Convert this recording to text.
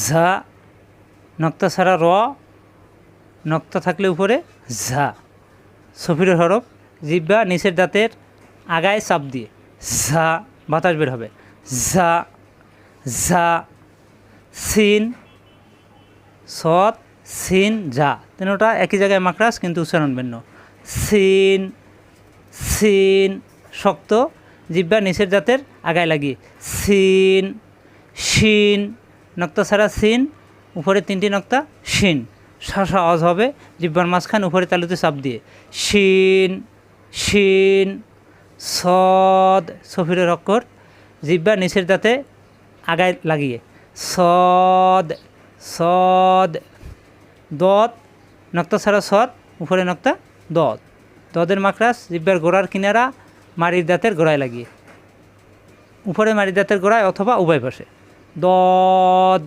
ঝা, নক্তা ছাড়া র, নক্তা থাকলে উপরে ঝা। সফিরের হরফ, জিহ্বা নিচের দাঁতের আগায় চাপ দিয়ে ঝা বাতাস বের হবে, ঝা ঝা। সিন, সৎ, সিন, ঝা, তিনটা একই জায়গায় মাকড়াস কিন্তু উচ্চারণ ভিন্ন। সিন সিন, শক্ত, জিহ্বা নিচের দাঁতের আগায় লাগিয়ে সিন। শিন, নক্তা ছাড়া সিন, উপরে 3টি নক্তা শিন, শাসা আওয়াজ হবে জিহ্বার মাঝখান উপরে তালুতে চাপ দিয়ে শিন শিন। সদ, সফিরের অক্ষর, জিহ্বা নিচের দাঁতে আগায় লাগিয়ে সদ সদ। দদ, নক্তা ছাড়া সদ, উপরে নক্তা দদ, দদের মাকড়াস জিহ্বার গোড়ার কিনারা মাড়ির দাঁতের গোড়ায় লাগিয়ে উপরে মাড়ির দাঁতের গোড়ায় অথবা উভয় পাশে দদ।